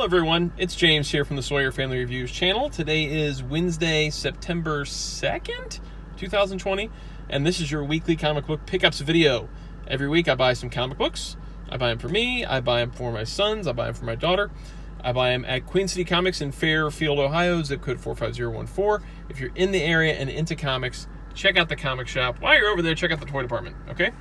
everyone, it's James here from the Sawyer Family Reviews channel. Today is Wednesday, September 2nd, 2020, and this is your weekly comic book pickups video. Every week I buy some comic books. I buy them for me, I buy them for my sons, I buy them for my daughter. I buy them at Queen City Comics in Fairfield, Ohio, zip code 45014. If you're in the area and into comics, check out the comic shop. While you're over there, check out the toy department, okay?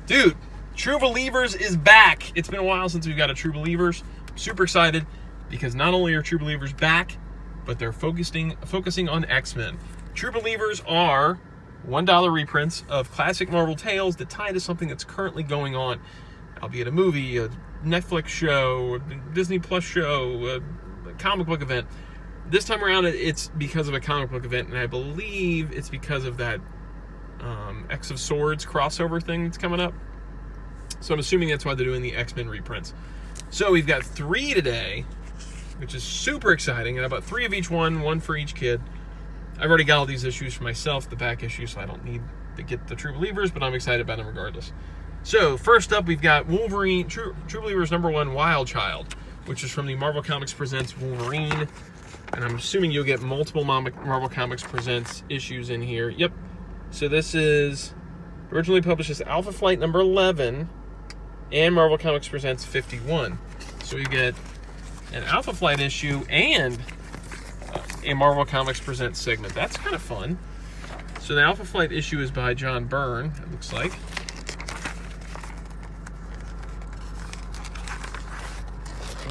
Dude, True Believers is back. It's been a while since we've got a True Believers. Super excited because not only are True Believers back, but they're focusing on X-Men. True Believers are $1 reprints of classic Marvel tales that tie to something that's currently going on, albeit a movie, a Netflix show, a Disney Plus show, a comic book event. This time around, it's because of a comic book event, and I believe it's because of that X of Swords crossover thing that's coming up. So I'm assuming that's why they're doing the X-Men reprints. So we've got 3 today, which is super exciting. And I bought 3 of each one for each kid. I've already got all these issues for myself, the back issue, so I don't need to get the True Believers, but I'm excited about them regardless. So first up, we've got Wolverine, True Believers #1, Wild Child, which is from the Marvel Comics Presents Wolverine. And I'm assuming you'll get multiple Marvel Comics Presents issues in here. Yep. So this is originally published as Alpha Flight number 11 and Marvel Comics Presents 51. So you get an Alpha Flight issue and a Marvel Comics Presents segment. That's kind of fun. So the Alpha Flight issue is by John Byrne, it looks like.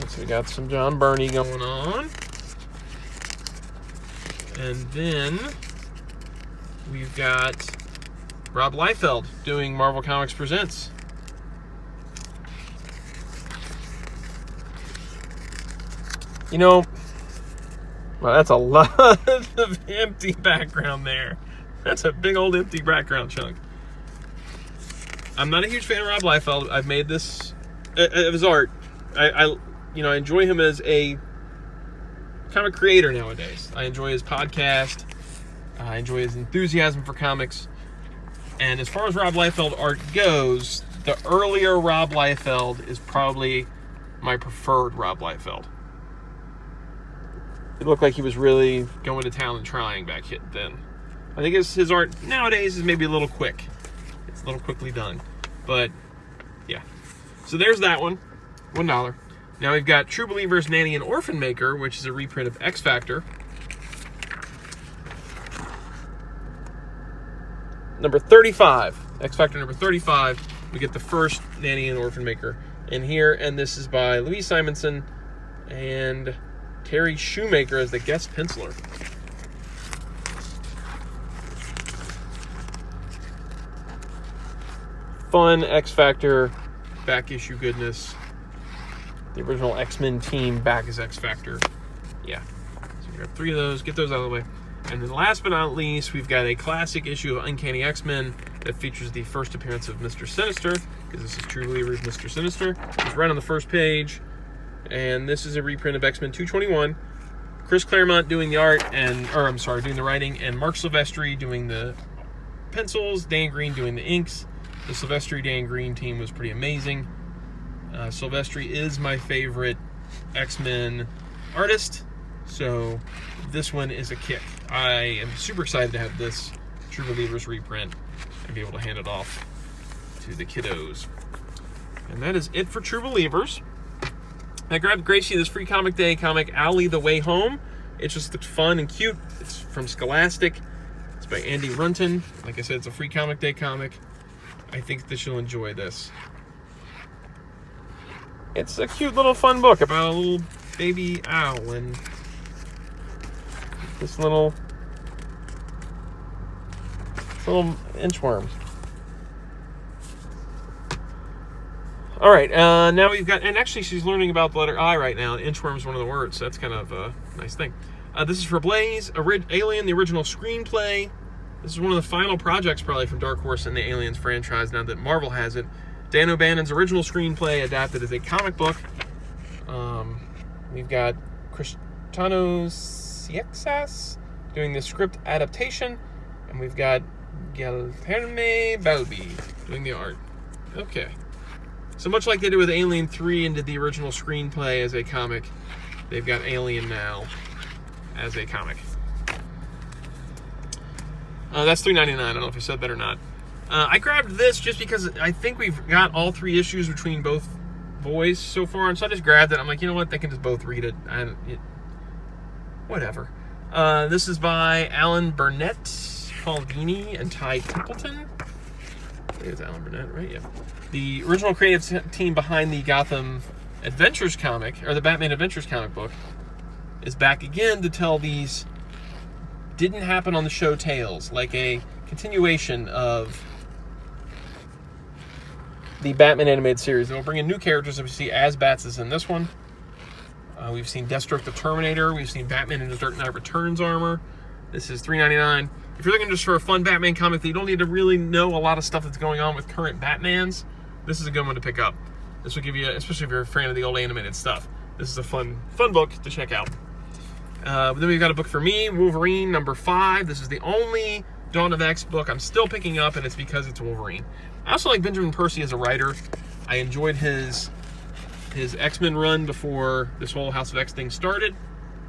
So we got some John Byrne going on. And then we've got Rob Liefeld doing Marvel Comics Presents. You know, well, that's a lot of empty background there. That's a big old empty background chunk. I'm not a huge fan of Rob Liefeld. I've made this of his art. I enjoy him as a kind of creator nowadays. I enjoy his podcast. I enjoy his enthusiasm for comics. And as far as Rob Liefeld art goes, the earlier Rob Liefeld is probably my preferred Rob Liefeld. It looked like he was really going to town and trying back then. I think his art nowadays is maybe a little quick. It's a little quickly done. But, yeah. So there's that one. $1. Now we've got True Believers, Nanny and Orphan Maker, which is a reprint of X Factor. Number 35. X Factor number 35. We get the first Nanny and Orphan Maker in here. And this is by Louise Simonson and Terry Shoemaker as the guest penciler. Fun X Factor back issue goodness. The original X-Men team back as X Factor. Yeah. So we got 3 of those. Get those out of the way. And then last but not least, we've got a classic issue of Uncanny X-Men that features the first appearance of Mr. Sinister, because this is True Believers Mr. Sinister. It's right on the first page. And this is a reprint of X-Men 221. Chris Claremont doing the art, doing the writing, and Mark Silvestri doing the pencils, Dan Green doing the inks. The Silvestri Dan Green team was pretty amazing. Silvestri is my favorite X-Men artist, so this one is a kick. I am super excited to have this True Believers reprint and be able to hand it off to the kiddos. And that is it for True Believers. I grabbed Gracie this Free Comic Day comic, Owlie the Way Home. It just looks fun and cute. It's from Scholastic. It's by Andy Runton. Like I said, it's a Free Comic Day comic. I think that you'll enjoy this. It's a cute little fun book about a little baby owl and this little inchworm. All right, now we've got, and actually she's learning about the letter I right now. Inchworm is one of the words, so that's kind of a nice thing. This is for Blaze, Alien, the original screenplay. This is one of the final projects probably from Dark Horse in the Aliens franchise now that Marvel has it. Dan O'Bannon's original screenplay adapted as a comic book. We've got Cristano Ciexas doing the script adaptation, and we've got Guilherme Balbi doing the art. Okay. So much like they did with Alien 3 and did the original screenplay as a comic, they've got Alien now as a comic. That's $3.99. I don't know if I said that or not. I grabbed this just because I think we've got all 3 issues between both boys so far, and so I just grabbed it. I'm like, you know what? They can just both read it. Whatever. This is by Alan Burnett, Paul Dini, and Ty Templeton. I think it's Alan Burnett, right? Yeah. The original creative team behind the Gotham Adventures comic, or the Batman Adventures comic book, is back again to tell these didn't happen on the show tales, like a continuation of the Batman animated series. And we'll bring in new characters that we see as Bats is in this one. We've seen Deathstroke the Terminator. We've seen Batman in his Dark Knight Returns armor. This is $3.99. If you're looking just for a fun Batman comic that you don't need to really know a lot of stuff that's going on with current Batmans, this is a good one to pick up. This will give you, especially if you're a fan of the old animated stuff, this is a fun book to check out. Then we've got a book for me, Wolverine #5. This is the only Dawn of X book I'm still picking up, and it's because it's Wolverine. I also like Benjamin Percy as a writer. I enjoyed his X-Men run before this whole House of X thing started.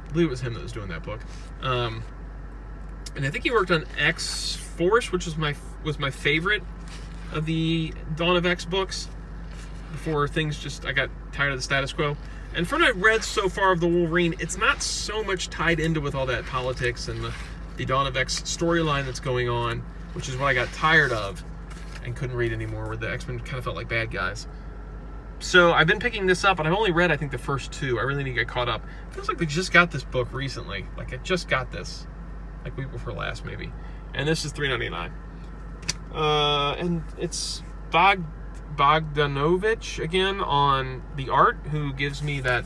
I believe it was him that was doing that book. And I think he worked on X-Force, which was my favorite of the Dawn of X books before things I got tired of the status quo. And from what I've read so far of the Wolverine, it's not so much tied into with all that politics and the Dawn of X storyline that's going on, which is what I got tired of and couldn't read anymore, where the X-Men kind of felt like bad guys. So I've been picking this up, and I've only read, I think, the first 2. I really need to get caught up. It feels like we just got this book recently. Like, I just got this, like week before last, maybe. And this is $3.99. And it's Bogdanovich again on the art, who gives me that,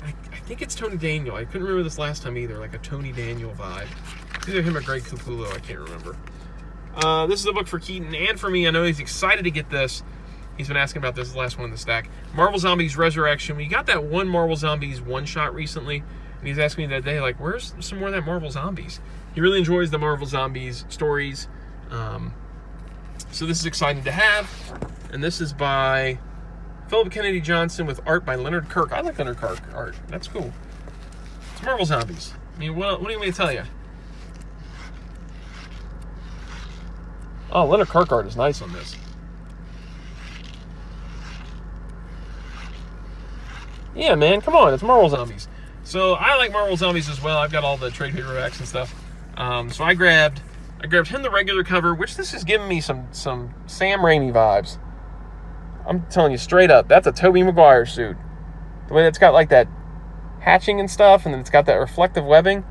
I think it's Tony Daniel. I couldn't remember this last time either, like a Tony Daniel vibe. It's either him or Greg Capullo, I can't remember. This is a book for Keaton and for me. I know he's excited to get this. He's been asking about this, the last one in the stack. Marvel Zombies Resurrection. We got that one Marvel Zombies one-shot recently, and he's asking me that day, like, where's some more of that Marvel Zombies? He really enjoys the Marvel Zombies stories. So this is exciting to have. And this is by Philip Kennedy Johnson with art by Leonard Kirk. I like Leonard Kirk art. That's cool. It's Marvel Zombies. I mean, what do you want me to tell you? Oh, Leonard Kirk art is nice on this. Yeah, man, come on. It's Marvel Zombies. So I like Marvel Zombies as well. I've got all the trade paperbacks and stuff. So I grabbed him the regular cover, which this is giving me some Sam Raimi vibes. I'm telling you straight up, that's a Tobey Maguire suit. The way that's got like that hatching and stuff, and then it's got that reflective webbing.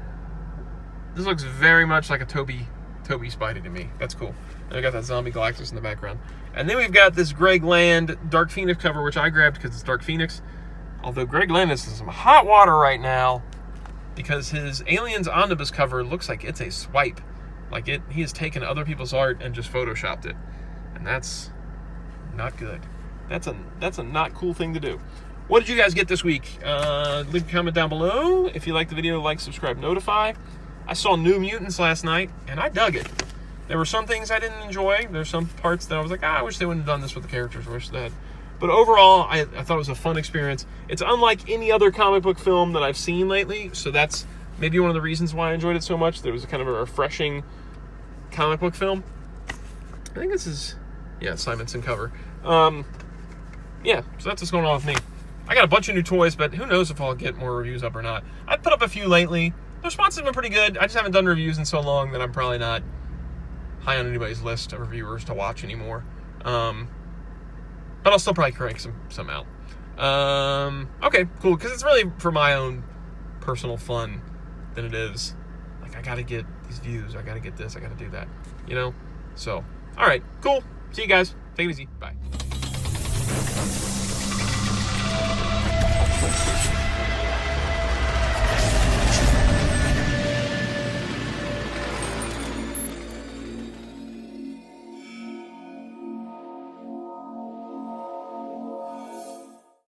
This looks very much like a Tobey Spidey to me. That's cool. And we got that zombie Galactus in the background. And then we've got this Greg Land Dark Phoenix cover, which I grabbed because it's Dark Phoenix. Although Greg Land is in some hot water right now because his Aliens Omnibus cover looks like it's a swipe. Like he has taken other people's art and just photoshopped it. And that's not good. That's a not cool thing to do. What did you guys get this week? Leave a comment down below. If you like the video, like, subscribe, notify. I saw New Mutants last night, and I dug it. There were some things I didn't enjoy. There's some parts that I was like, I wish they wouldn't have done this with the characters. I wish they had. But overall, I thought it was a fun experience. It's unlike any other comic book film that I've seen lately, so that's maybe one of the reasons why I enjoyed it so much. There was a kind of a refreshing comic book film. I think this is, yeah, Simonson cover. Yeah, so that's what's going on with me. I got a bunch of new toys, but who knows if I'll get more reviews up or not. I've put up a few lately. The response has been pretty good. I just haven't done reviews in so long that I'm probably not high on anybody's list of reviewers to watch anymore. But I'll still probably crank some out. Okay, cool, because it's really for my own personal fun than it is, like, I gotta get these views, I gotta get this, I gotta do that, you know? So, all right, cool. See you guys. Take it easy. Bye.